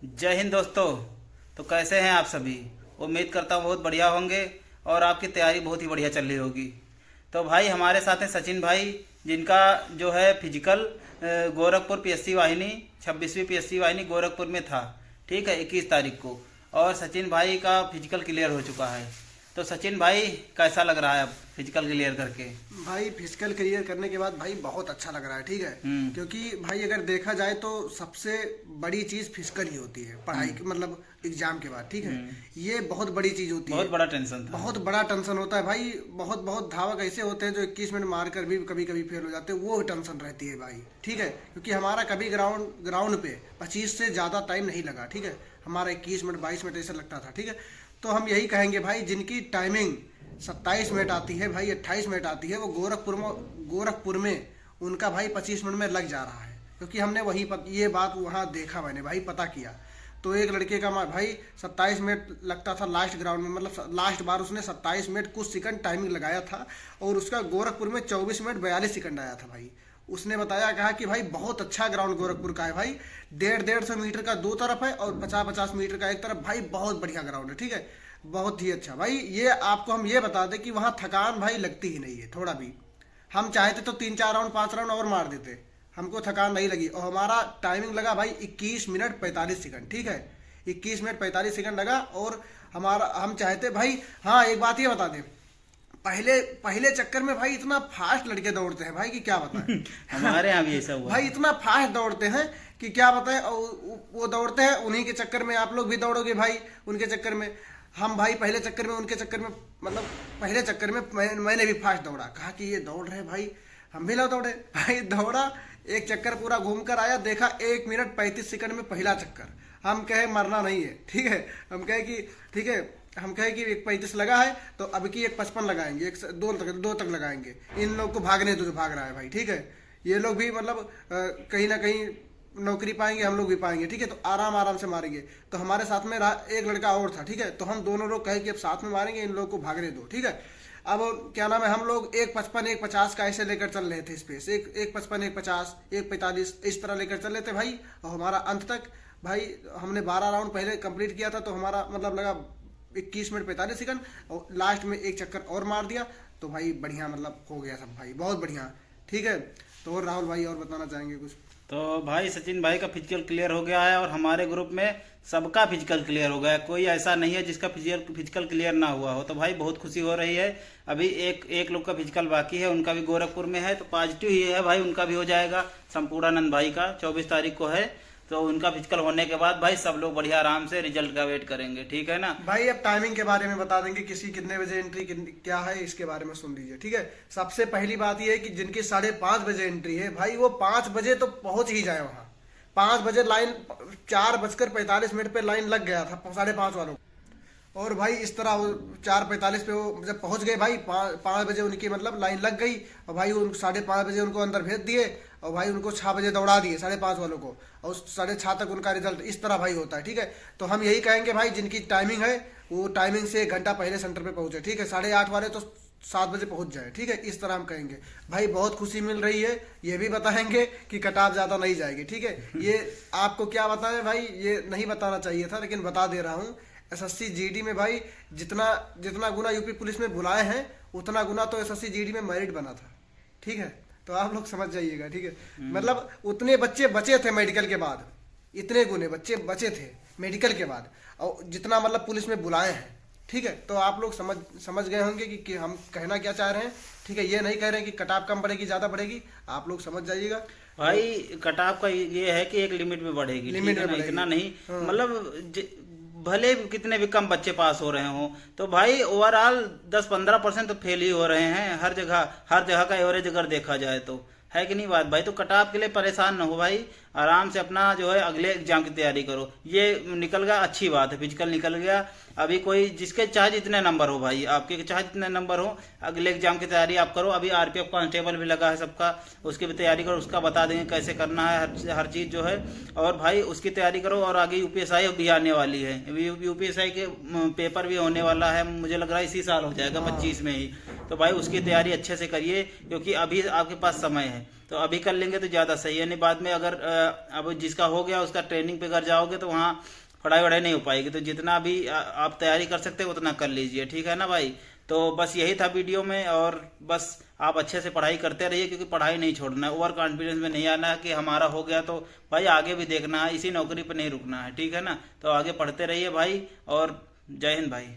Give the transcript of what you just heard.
जय हिंद दोस्तों। तो कैसे हैं आप सभी? उम्मीद करता हूँ बहुत बढ़िया होंगे और आपकी तैयारी बहुत ही बढ़िया चल रही होगी। तो भाई हमारे साथ हैं सचिन भाई, जिनका जो है फिजिकल गोरखपुर पीएससी वाहिनी 26वीं पीएससी वाहिनी गोरखपुर में था। ठीक है, 21 तारीख को। और सचिन भाई का फिजिकल क्लियर हो चुका है। तो सचिन भाई कैसा लग रहा है अब फिजिकल क्लियर करके? भाई फिजिकल क्लियर करने के बाद भाई बहुत अच्छा लग रहा है। ठीक है, क्योंकि भाई अगर देखा जाए तो सबसे बड़ी चीज फिजिकल ही होती है पढ़ाई की, मतलब एग्जाम के बाद। ठीक है, ये बहुत बड़ी चीज होती है। बहुत बड़ा टेंशन था। बहुत बड़ा टेंशन होता है भाई। बहुत बहुत धावक ऐसे होते हैं जो 21 मिनट मार कर भी कभी कभी फेल हो जाते हैं, वो टेंशन रहती है भाई। ठीक है, क्योंकि हमारा कभी ग्राउंड पे 25 से ज्यादा टाइम नहीं लगा। ठीक है, हमारा 21 मिनट 22 मिनट ऐसा लगता था। ठीक है, तो हम यही कहेंगे भाई, जिनकी टाइमिंग 27 मिनट आती है भाई, 28 मिनट आती है, वो गोरखपुर में उनका भाई 25 मिनट में लग जा रहा है। क्योंकि हमने ये बात वहाँ देखा, मैंने भाई पता किया। तो एक लड़के का भाई 27 मिनट लगता था लास्ट ग्राउंड में, मतलब लास्ट बार उसने 27 मिनट कुछ सेकंड टाइमिंग लगाया था और उसका गोरखपुर में 24 मिनट 42 सेकंड आया था भाई। उसने बताया, कहा कि भाई बहुत अच्छा ग्राउंड गोरखपुर का है भाई, 150 मीटर का दो तरफ है और 50-50 मीटर का एक तरफ। भाई बहुत बढ़िया ग्राउंड है। ठीक है, बहुत ही अच्छा भाई। ये आपको हम ये बता दें कि वहाँ थकान भाई लगती ही नहीं है थोड़ा भी। हम चाहते तो 3-4 राउंड 5 राउंड और मार देते, हमको थकान नहीं लगी। और हमारा टाइमिंग लगा भाई 21 मिनट 45 सेकंड। ठीक है, 21 मिनट 45 सेकंड लगा। और हम चाहते भाई, हाँ एक बात ये बता दें, पहले चक्कर में भाई इतना फास्ट लड़के दौड़ते हैं भाई कि क्या बताएं। हमारे यहाँ भी ऐसा हुआ भाई इतना फास्ट दौड़ते हैं कि क्या बताएं। और वो दौड़ते हैं, उन्हीं के चक्कर में आप लोग भी दौड़ोगे भाई, उनके चक्कर में। हम भाई पहले चक्कर में, उनके चक्कर में, मतलब पहले चक्कर में मैंने भी फास्ट दौड़ा। कहा कि ये दौड़ रहे भाई, हम भी लो दौड़े भाई। दौड़ा, एक चक्कर पूरा घूम कर आया, देखा 1 मिनट 35 सेकंड में पहला चक्कर। हम कहे मरना नहीं है। ठीक है, हम कहे कि ठीक है, हम कहे कि 1:35 लगा है तो अब की 1:55 लगाएंगे, 2 तक लगाएंगे। इन लोग को भागने दो जो भाग रहा है भाई। ठीक है, ये लोग भी मतलब कहीं ना कहीं नौकरी पाएंगे, हम लोग भी पाएंगे। ठीक है, तो आराम से मारेंगे। तो हमारे साथ में एक लड़का और था। ठीक है, तो हम दोनों लोग कहे कि अब साथ में मारेंगे, इन लोग को भागने दो। ठीक है, अब क्या नाम है, हम लोग 1:55 1:50 का ऐसे लेकर चल रहे थे स्पेस, 1:55 1:50 1:45 इस तरह लेकर चल रहे थे भाई। और हमारा अंत तक भाई, हमने 12 राउंड पहले कंप्लीट किया था, तो हमारा मतलब लगा 21 मिनट 45 सेकंड, और लास्ट में एक चक्कर और मार दिया तो भाई बढ़िया, मतलब हो गया सब भाई, बहुत बढ़िया। ठीक है, तो और राहुल भाई और बताना चाहेंगे कुछ? तो भाई सचिन भाई का फिजिकल क्लियर हो गया है और हमारे ग्रुप में सबका फिजिकल क्लियर हो गया है। कोई ऐसा नहीं है जिसका फिजिकल क्लियर ना हुआ हो। तो भाई बहुत खुशी हो रही है। अभी एक लोग का फिजिकल बाकी है, उनका भी गोरखपुर में है, तो पॉजिटिव ही है भाई, उनका भी हो जाएगा। संपूर्णानंद भाई का 24 तारीख को है, तो उनका फिजिकल होने के बाद भाई सब लोग बढ़िया आराम से रिजल्ट का वेट करेंगे। ठीक है ना भाई? अब टाइमिंग के बारे में बता देंगे, किसी कितने बजे एंट्री क्या है, इसके बारे में सुन लीजिए। ठीक है, सबसे पहली बात यह है कि जिनकी 5:30 बजे एंट्री है भाई, वो 5 बजे तो पहुंच ही जाए वहां। 5 बजे लाइन, 4:45 पे लाइन लग गया था 5:30 वालों को। और भाई इस तरह वो 4:45 पे वो जब पहुंच गए भाई, 5 बजे उनकी मतलब लाइन लग गई। और भाई 5:30 बजे उनको अंदर भेज दिए और भाई उनको 6 बजे दौड़ा दिए 5:30 वालों को, और 6:30 तक उनका रिजल्ट। इस तरह भाई होता है। ठीक है, तो हम यही कहेंगे भाई, जिनकी टाइमिंग है वो टाइमिंग से 1 घंटा पहले सेंटर पे पहुंचे। ठीक है, 8:30 वाले तो 7 बजे पहुंच जाए। ठीक है, इस तरह हम कहेंगे भाई। बहुत खुशी मिल रही है। ये भी बताएंगे कि कट ऑफ ज्यादा नहीं जाएगी। ठीक है, ये आपको क्या बताएं भाई, ये नहीं बताना चाहिए था लेकिन बता दे रहा हूँ। एसएससी जीडी में भाई जितना गुना यूपी पुलिस में बुलाए हैं, उतना गुना तो एसएससी जीडी में मेरिट बना था। ठीक है, तो आप लोग समझ जाइएगा। ठीक है, मतलब उतने बच्चे बचे थे मेडिकल के बाद, इतने गुने बच्चे बचे थे मेडिकल के बाद, और जितना मतलब पुलिस में बुलाए हैं। ठीक है, तो आप लोग समझ गए होंगे कि हम कहना क्या चाह रहे हैं। ठीक है, ये नहीं कह रहे हैं कि कटाप कम बढ़ेगी ज्यादा बढ़ेगी, आप लोग समझ जाइएगा भाई। कटाप का ये है कि एक लिमिट में बढ़ेगी, लिमिट में बढ़ेगी, इतना नहीं। मतलब भले कितने भी कम बच्चे पास हो रहे हो, तो भाई ओवरऑल 10-15% तो फेल ही हो रहे हैं हर जगह का एवरेज अगर देखा जाए तो, है कि नहीं बात भाई? तो कट ऑफ के लिए परेशान ना हो भाई, आराम से अपना जो है अगले एग्जाम की तैयारी करो। ये निकल गया, अच्छी बात है, फिजिकल निकल गया। अभी कोई जिसके चाहे जितने नंबर हो भाई, आपके चाहे जितने नंबर हो, अगले एग्जाम की तैयारी आप करो। अभी आरपीएफ कांस्टेबल भी लगा है सबका, उसकी भी तैयारी करो, उसका बता देंगे कैसे करना है हर चीज़ जो है। और भाई उसकी तैयारी करो। और आगे यूपीएसआई भी आने वाली है, यूपीएसआई के पेपर भी होने वाला है, मुझे लग रहा है इसी साल हो जाएगा 25 में ही। तो भाई उसकी तैयारी अच्छे से करिए, क्योंकि अभी आपके पास समय है, तो अभी कर लेंगे तो ज़्यादा सही है। नहीं बाद में अगर अब जिसका हो गया उसका ट्रेनिंग पे अगर जाओगे तो वहाँ पढ़ाई वढ़ाई नहीं हो पाएगी। तो जितना भी आप तैयारी कर सकते हो उतना कर लीजिए, ठीक है ना भाई। तो बस यही था वीडियो में, और बस आप अच्छे से पढ़ाई करते रहिए, क्योंकि पढ़ाई नहीं छोड़ना है, ओवर कॉन्फिडेंस में नहीं आना है कि हमारा हो गया तो भाई आगे भी देखना है, इसी नौकरी पर नहीं रुकना है, ठीक है ना। तो आगे पढ़ते रहिए भाई, और जय हिंद भाई।